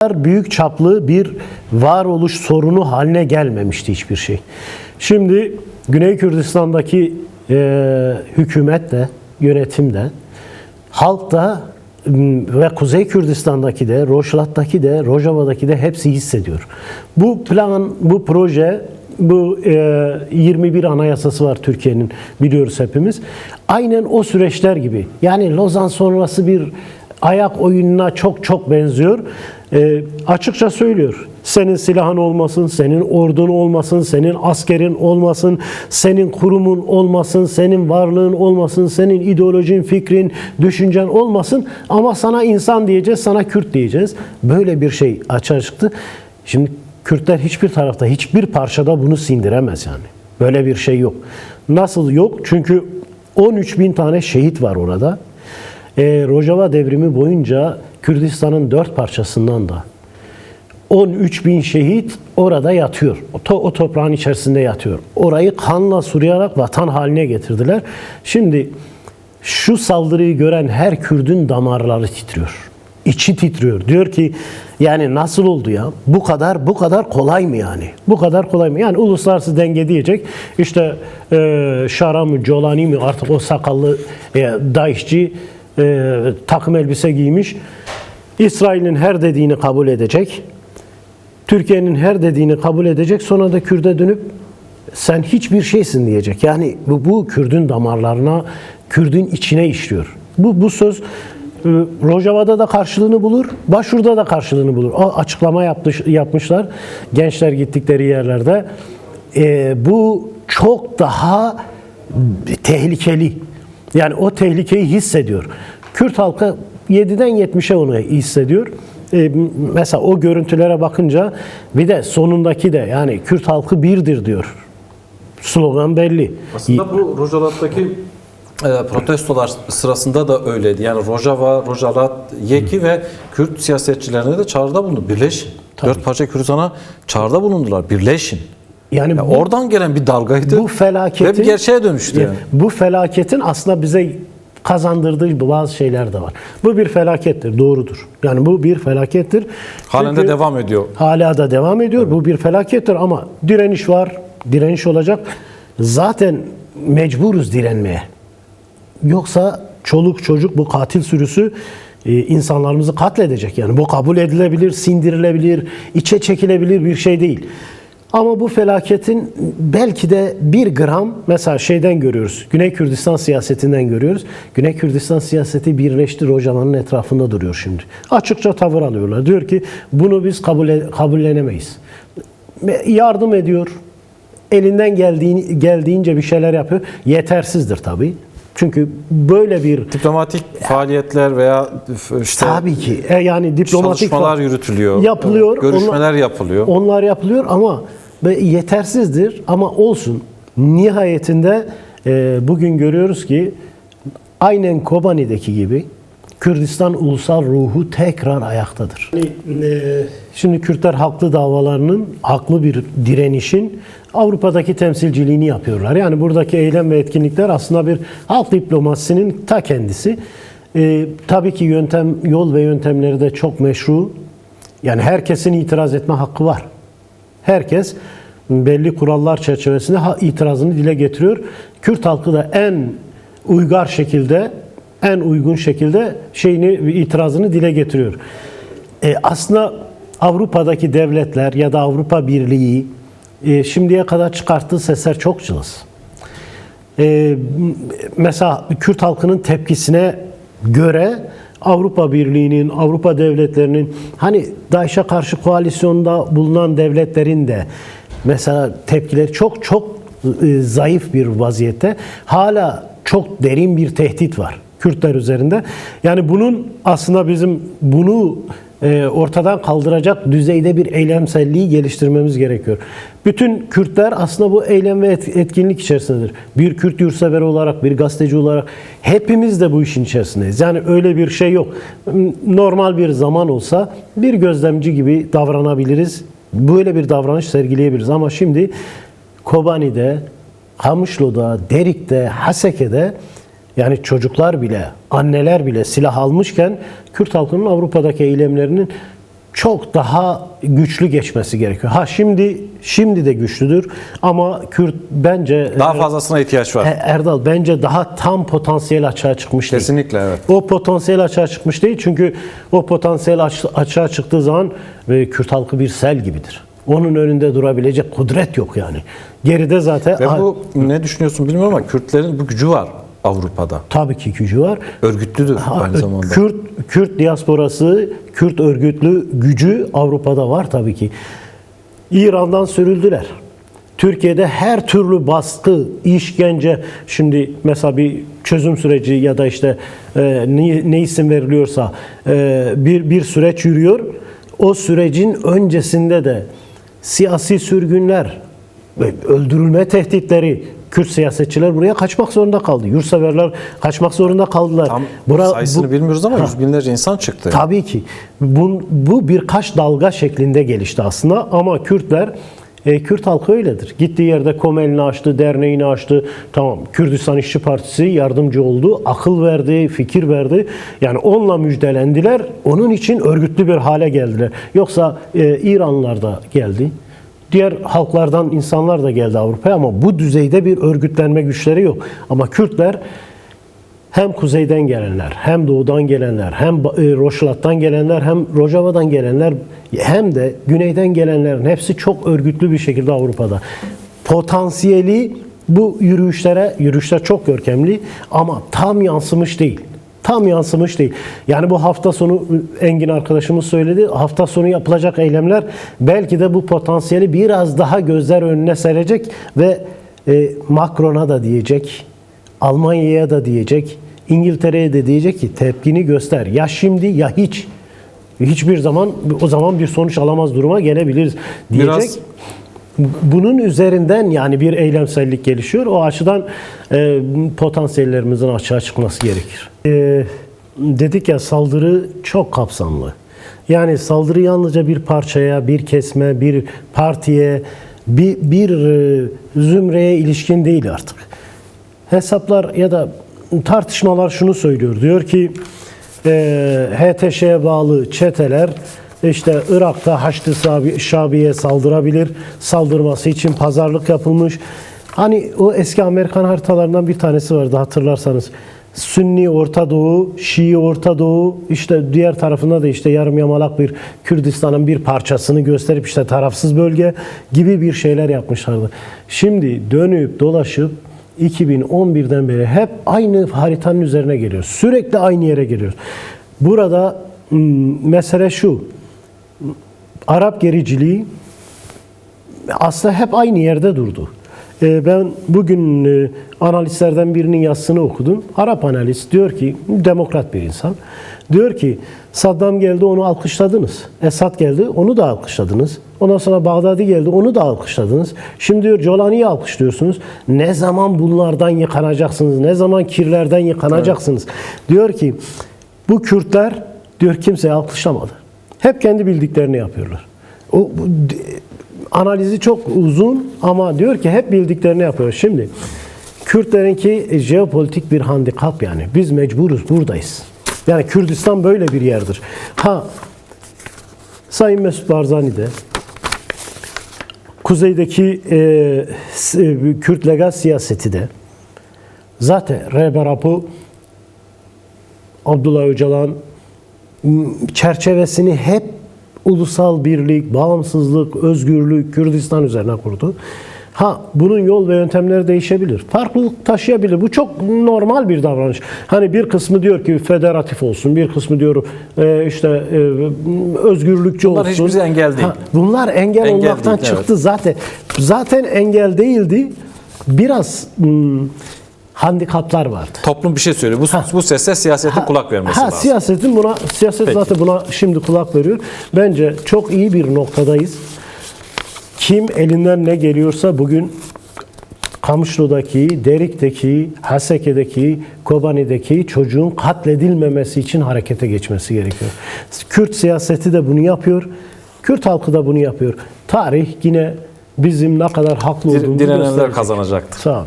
Büyük çaplı bir varoluş sorunu haline gelmemişti hiçbir şey. Şimdi Güney Kürdistan'daki hükümet de, yönetim de, halk da ve Kuzey Kürdistan'daki de, Rojava'daki de, Rojava'daki de hepsi hissediyor. Bu plan, bu proje, bu 21 anayasası var Türkiye'nin, biliyoruz hepimiz. Aynen o süreçler gibi. Yani Lozan sonrası bir ayak oyununa çok benziyor. Açıkça söylüyor. Senin silahın olmasın, senin ordun olmasın, senin askerin olmasın, senin kurumun olmasın, senin varlığın olmasın, senin ideolojin, fikrin, düşüncen olmasın ama sana insan diyeceğiz, sana Kürt diyeceğiz. Böyle bir şey açığa çıktı. Şimdi Kürtler hiçbir tarafta, hiçbir parçada bunu sindiremez yani. Böyle bir şey yok. Nasıl yok? Çünkü 13.000 tane şehit var orada. Rojava devrimi boyunca Kürdistan'ın 4 parçasından da 13.000 şehit orada yatıyor. O toprağın içerisinde yatıyor. Orayı kanla sulayarak vatan haline getirdiler. Şimdi şu saldırıyı gören her Kürdün damarları titriyor. İçi titriyor. Diyor ki yani nasıl oldu ya? Bu kadar kolay mı yani? Bu kadar kolay mı? Yani uluslararası denge diyecek. İşte Şara mı, Colani mi artık o sakallı DAEŞ'ci takım elbise giymiş. İsrail'in her dediğini kabul edecek. Türkiye'nin her dediğini kabul edecek. Sonra da Kürt'e dönüp sen hiçbir şeysin diyecek. Yani bu Kürt'ün damarlarına, Kürt'ün içine işliyor. Bu söz Rojava'da da karşılığını bulur, Başur'da da karşılığını bulur. O açıklama yapmışlar gençler gittikleri yerlerde. Bu çok daha tehlikeli. Yani o tehlikeyi hissediyor. Kürt halkı 7'den 70'e onu hissediyor. Mesela o görüntülere bakınca bir de sonundaki de yani Kürt halkı birdir diyor. Slogan belli. Aslında bu Rojava'daki protestolar sırasında da öyleydi. Yani Rojava, Rojavat, Yeki ve Kürt siyasetçilerine de çağrıda bulundu. Birleşin. Tabii. 4 parça Kürdistan'a çağrıda bulundular. Birleşin. Yani oradan gelen bir dalgaydı. Bu felaketin, ve bir gerçeğe dönüştü. Yani. Bu felaketin aslında bize kazandırdığı bazı şeyler de var. Bu bir felakettir, doğrudur. Yani bu bir felakettir. Halen de devam ediyor. Hala da devam ediyor. Evet. Bu bir felakettir ama direniş var, direniş olacak. Zaten mecburuz direnmeye. Yoksa çoluk çocuk bu katil sürüsü insanlarımızı katledecek. Yani bu kabul edilebilir, sindirilebilir, içe çekilebilir bir şey değil. Ama bu felaketin belki de bir gram mesela şeyden görüyoruz. Güney Kürdistan siyasetinden görüyoruz. Güney Kürdistan siyaseti birleşti, Rojava'nın etrafında duruyor şimdi. Açıkça tavır alıyorlar. Diyor ki bunu biz kabullenemeyiz. Yardım ediyor. Elinden geldiğince bir şeyler yapıyor. Yetersizdir tabii. Çünkü böyle bir diplomatik faaliyetler veya işte tabii ki yani diplomatik çalışmalar yürütülüyor. Yapılıyor. Görüşmeler yapılıyor. Onlar yapılıyor ama yetersizdir ama olsun. Nihayetinde bugün görüyoruz ki aynen Kobani'deki gibi Kürdistan ulusal ruhu tekrar ayaktadır. Şimdi Kürtler haklı davalarının, haklı bir direnişin Avrupa'daki temsilciliğini yapıyorlar. Yani buradaki eylem ve etkinlikler aslında bir halk diplomasisinin ta kendisi. Tabii ki yol ve yöntemleri de çok meşru. Yani herkesin itiraz etme hakkı var. Herkes belli kurallar çerçevesinde itirazını dile getiriyor. Kürt halkı da en uygar şekilde, en uygun şekilde itirazını dile getiriyor. Aslında Avrupa'daki devletler ya da Avrupa Birliği şimdiye kadar çıkarttığı sesler çok cılız. Mesela Kürt halkının tepkisine göre Avrupa Birliği'nin, Avrupa devletlerinin hani DAEŞ'e karşı koalisyonda bulunan devletlerin de mesela tepkileri çok zayıf bir vaziyette. Hala çok derin bir tehdit var Kürtler üzerinde. Yani bunun aslında bizim bunu ortadan kaldıracak düzeyde bir eylemselliği geliştirmemiz gerekiyor. Bütün Kürtler aslında bu eylem ve etkinlik içerisindedir. Bir Kürt yurtseveri olarak, bir gazeteci olarak hepimiz de bu işin içerisindeyiz. Yani öyle bir şey yok. Normal bir zaman olsa bir gözlemci gibi davranabiliriz. Böyle bir davranış sergileyebiliriz. Ama şimdi Kobani'de, Kamışlı'da, Derik'te, Haseke'de yani çocuklar bile, anneler bile silah almışken Kürt halkının Avrupa'daki eylemlerinin çok daha güçlü geçmesi gerekiyor. Şimdi de güçlüdür ama Kürt bence Daha fazlasına ihtiyaç var. Erdal bence daha tam potansiyel açığa çıkmış değil. Kesinlikle evet. O potansiyel açığa çıkmış değil çünkü o potansiyel açığa çıktığı zaman Kürt halkı bir sel gibidir. Onun önünde durabilecek kudret yok yani. Geride zaten... Ve bu ne düşünüyorsun bilmiyorum ama Kürtlerin bu gücü var Avrupa'da. Tabii ki gücü var. Örgütlüdür aynı zamanda. Kürt diasporası, Kürt örgütlü gücü Avrupa'da var tabii ki. İran'dan sürüldüler. Türkiye'de her türlü baskı, işkence, şimdi mesela bir çözüm süreci ya da işte ne isim veriliyorsa bir süreç yürüyor. O sürecin öncesinde de siyasi sürgünler, öldürülme tehditleri, Kürt siyasetçiler buraya kaçmak zorunda kaldı. Yurtseverler kaçmak zorunda kaldılar. Tam sayısını bilmiyoruz ama yüz binlerce insan çıktı. Tabii ki. Bu birkaç dalga şeklinde gelişti aslında ama Kürt halkı öyledir. Gittiği yerde Komel'ini açtı, derneğini açtı. Tamam, Kürdistan İşçi Partisi yardımcı oldu, akıl verdi, fikir verdi. Yani onunla müjdelendiler. Onun için örgütlü bir hale geldiler. Yoksa İranlılar da geldi. Diğer halklardan insanlar da geldi Avrupa'ya ama bu düzeyde bir örgütlenme güçleri yok. Ama Kürtler hem kuzeyden gelenler, hem doğudan gelenler, hem Roşlat'tan gelenler, hem Rojava'dan gelenler, hem de güneyden gelenlerin hepsi çok örgütlü bir şekilde Avrupa'da. Potansiyeli bu yürüyüşler çok görkemli ama tam yansımış değil. Tam yansımış değil. Yani bu hafta sonu Engin arkadaşımız söyledi. Hafta sonu yapılacak eylemler belki de bu potansiyeli biraz daha gözler önüne serecek ve Macron'a da diyecek, Almanya'ya da diyecek, İngiltere'ye de diyecek ki tepkini göster. Ya şimdi ya hiç. Hiçbir zaman o zaman bir sonuç alamaz duruma gelebiliriz diyecek. Biraz bunun üzerinden yani bir eylemsellik gelişiyor. O açıdan potansiyellerimizin açığa çıkması gerekir. Dedik ya saldırı çok kapsamlı. Yani saldırı yalnızca bir parçaya, bir kesme, bir partiye, bir zümreye ilişkin değil artık. Hesaplar ya da tartışmalar şunu söylüyor. Diyor ki HTŞ'ye bağlı çeteler işte Irak'ta Haçlı Şabi'ye saldırabilir. Saldırması için pazarlık yapılmış. Hani o eski Amerikan haritalarından bir tanesi vardı hatırlarsanız. Sünni Orta Doğu, Şii Orta Doğu, işte diğer tarafında da işte yarım yamalak bir Kürdistan'ın bir parçasını gösterip işte tarafsız bölge gibi bir şeyler yapmışlardı. Şimdi dönüp dolaşıp 2011'den beri hep aynı haritanın üzerine geliyor. Sürekli aynı yere geliyor. Burada mesele şu. Arap gericiliği aslında hep aynı yerde durdu. Ben bugün analistlerden birinin yazısını okudum. Arap analist diyor ki, demokrat bir insan. Diyor ki Saddam geldi onu alkışladınız. Esad geldi onu da alkışladınız. Ondan sonra Bağdadi geldi onu da alkışladınız. Şimdi diyor Jolani'yi alkışlıyorsunuz. Ne zaman bunlardan yıkanacaksınız? Ne zaman kirlerden yıkanacaksınız? Evet. Diyor ki bu Kürtler diyor kimseyi alkışlamadı. Hep kendi bildiklerini yapıyorlar. Analizi çok uzun ama diyor ki hep bildiklerini yapıyor. Şimdi Kürtlerinki jeopolitik bir handikap yani. Biz mecburuz buradayız. Yani Kürdistan böyle bir yerdir. Sayın Mesut Barzani de kuzeydeki Kürt legal siyaseti de zaten rehber hapı Abdullah Öcalan çerçevesini hep ulusal birlik, bağımsızlık, özgürlük, Kürdistan üzerine kurdu. Bunun yol ve yöntemleri değişebilir. Farklılık taşıyabilir. Bu çok normal bir davranış. Hani bir kısmı diyor ki federatif olsun, bir kısmı diyor işte özgürlükçü bunlar olsun. Bunlar hiçbir engel değil. Bunlar engel olmaktan değil, çıktı evet. Zaten engel değildi. Biraz handikaplar vardı. Toplum bir şey söylüyor. Bu sese siyasetin kulak vermesi lazım. Siyaset Peki. zaten buna şimdi kulak veriyor. Bence çok iyi bir noktadayız. Kim elinden ne geliyorsa bugün Kamışlı'daki, Derik'teki, Haseke'deki, Kobani'deki çocuğun katledilmemesi için harekete geçmesi gerekiyor. Kürt siyaseti de bunu yapıyor. Kürt halkı da bunu yapıyor. Tarih yine bizim ne kadar haklı olduğumuzu gösterecek. Direnenler kazanacaktır. Sağ olun.